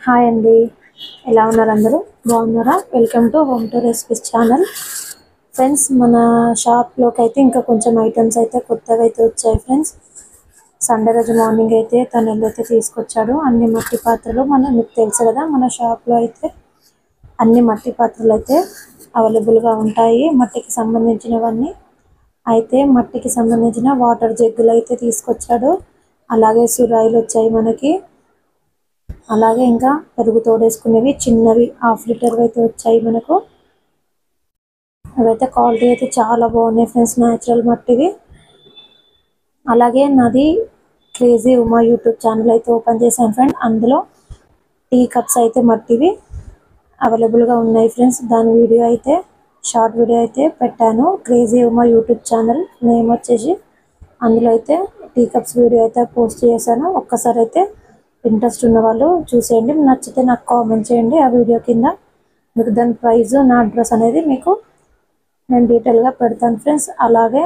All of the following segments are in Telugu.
హాయ్ అండి, ఎలా ఉన్నారు అందరూ? బాగున్నారా? Welcome to home to recipes channel. Friends, మన షాప్లోకి అయితే ఇంకా కొంచెం ఐటమ్స్ అయితే కొత్తగా అయితే వచ్చాయి ఫ్రెండ్స్. సండే రోజు మార్నింగ్ అయితే తను అయితే తీసుకొచ్చాడు అన్ని మట్టి పాత్రలు. మీకు తెలుసు కదా, మన షాప్లో అయితే అన్ని మట్టి పాత్రలు అయితే అవైలబుల్గా ఉంటాయి. మట్టికి సంబంధించినవన్నీ అయితే మట్టికి సంబంధించిన వాటర్ జగ్గులు అయితే తీసుకొచ్చాడు. అలాగే సురాయిలు వచ్చాయి మనకి. అలాగే ఇంకా పెరుగు తోడేసుకునేవి చిన్నవి 1/2 లీటర్ అయితే వచ్చాయి మనకు. అవైతే క్వాలిటీ అయితే చాలా బాగున్నాయి ఫ్రెండ్స్, న్యాచురల్ మట్టివి. అలాగే నాది క్రేజీ ఉమా యూట్యూబ్ ఛానల్ అయితే ఓపెన్ చేశాను ఫ్రెండ్. అందులో టీ కప్స్ అయితే మట్టివి అవైలబుల్గా ఉన్నాయి ఫ్రెండ్స్. దాని వీడియో అయితే షార్ట్ వీడియో అయితే పెట్టాను. Crazy Uma YouTube channel name వచ్చేసి. అందులో అయితే టీ కప్స్ వీడియో అయితే పోస్ట్ చేశాను. ఒక్కసారి అయితే ఇంట్రెస్ట్ ఉన్న వాళ్ళు చూసేయండి. నచ్చితే నాకు కామెంట్ చేయండి ఆ వీడియో కింద. మీకు దాని ప్రైస్, నా అడ్రస్ అనేది మీకు నేను డీటెయిల్గా పెడతాను ఫ్రెండ్స్. అలాగే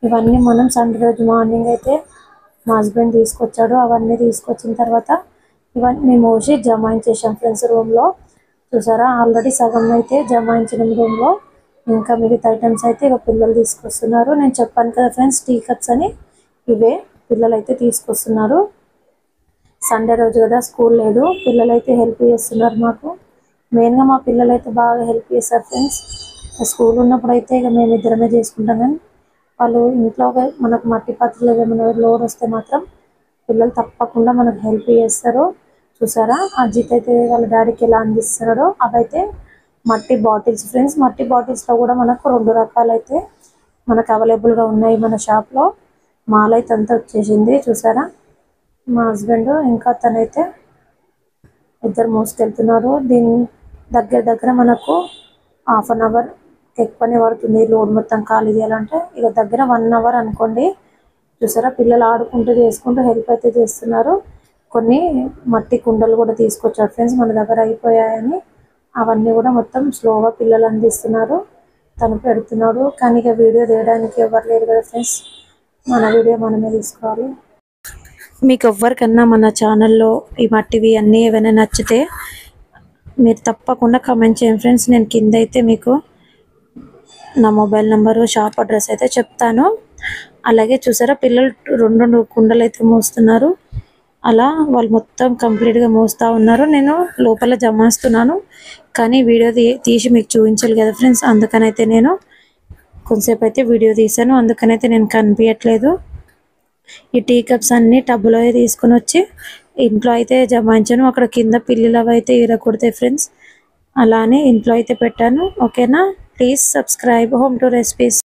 ఇవన్నీ మనం సండే రోజు మార్నింగ్ అయితే మా హస్బెండ్ తీసుకొచ్చాడు. అవన్నీ తీసుకొచ్చిన తర్వాత ఇవన్నీ మోసి జమాయించేసాం ఫ్రెండ్స్ రూమ్లో. చూసారా, ఆల్రెడీ సగం అయితే జమాయించిన రూమ్లో. ఇంకా మిగతా ఐటమ్స్ అయితే ఇక పిల్లలు తీసుకొస్తున్నారు. నేను చెప్పాను కదా ఫ్రెండ్స్, టీ కప్స్ అని ఇవే పిల్లలు అయితే తీసుకొస్తున్నారు. సండే రోజు కదా, స్కూల్ లేదు. పిల్లలు అయితే హెల్ప్ చేస్తున్నారు మాకు. మెయిన్గా మా పిల్లలు అయితే బాగా హెల్ప్ చేస్తారు ఫ్రెండ్స్. స్కూల్ ఉన్నప్పుడు అయితే ఇక మేము ఇద్దరమే చేసుకుంటాం, కానీ వాళ్ళు ఇంట్లో మనకు మట్టి పాత్రలు ఏమైనా లోడ్ వస్తే మాత్రం పిల్లలు తప్పకుండా మనకు హెల్ప్ చేస్తారు. చూసారా, అజిత్ అయితే వాళ్ళ డాడీకి ఎలా అందిస్తున్నాడో. అవైతే మట్టి బాటిల్స్ ఫ్రెండ్స్. మట్టి బాటిల్స్లో కూడా మనకు 2 రకాలు అయితే మనకు అవైలబుల్గా ఉన్నాయి మన షాప్లో. మాల్ అయితే అంతా వచ్చేసింది. చూసారా, మా హస్బెండ్ ఇంకా తనైతే ఇద్దరు మోసుకెళ్తున్నారు. దీని దగ్గర మనకు 1/2 అవర్ ఎక్కువనే పడుతుంది లోడ్ మొత్తం ఖాళీ చేయాలంటే. ఇక దగ్గర 1 అవర్ అనుకోండి. చూసారా, పిల్లలు ఆడుకుంటూ చేసుకుంటూ హెల్ప్ అయితే చేస్తున్నారు. కొన్ని మట్టి కుండలు కూడా తీసుకొచ్చారు ఫ్రెండ్స్, మన దగ్గర అయిపోయాయని. అవన్నీ కూడా మొత్తం స్లోగా పిల్లలు అందిస్తున్నారు, తను పెడుతున్నాడు. కానీ ఇక వీడియో తీయడానికి ఎవరు లేరు కదా ఫ్రెండ్స్, మన వీడియో మనమే తీసుకోవాలి. మీకు ఎవరికన్నా మన ఛానల్లో ఈ మట్టివి అన్నీ ఏవైనా నచ్చితే మీరు తప్పకుండా కామెంట్ చేయండి ఫ్రెండ్స్. నేను కింద అయితే మీకు నా మొబైల్ నెంబరు, షాప్ అడ్రస్ అయితే చెప్తాను. అలాగే చూసారా, పిల్లలు 2 కుండలు అయితే మోస్తున్నారు. అలా వాళ్ళు మొత్తం కంప్లీట్గా మోస్తూ ఉన్నారు. నేను లోపల జమాస్తున్నాను, కానీ వీడియో తీసి మీకు చూపించాలి కదా ఫ్రెండ్స్. అందుకనైతే నేను కొంతసేపు అయితే వీడియో తీశాను, అందుకనైతే నేను కనిపించట్లేదు. ఈ టీ కప్స్ అన్ని టబ్బులో తీసుకుని వచ్చి ఇంట్లో అయితే జమాయించాను. అక్కడ కింద పిల్లలు అవి అయితే ఇరగొడతాయి ఫ్రెండ్స్. అలానే ఇంట్లో అయితే పెట్టాను. ఓకేనా, please subscribe home to recipes.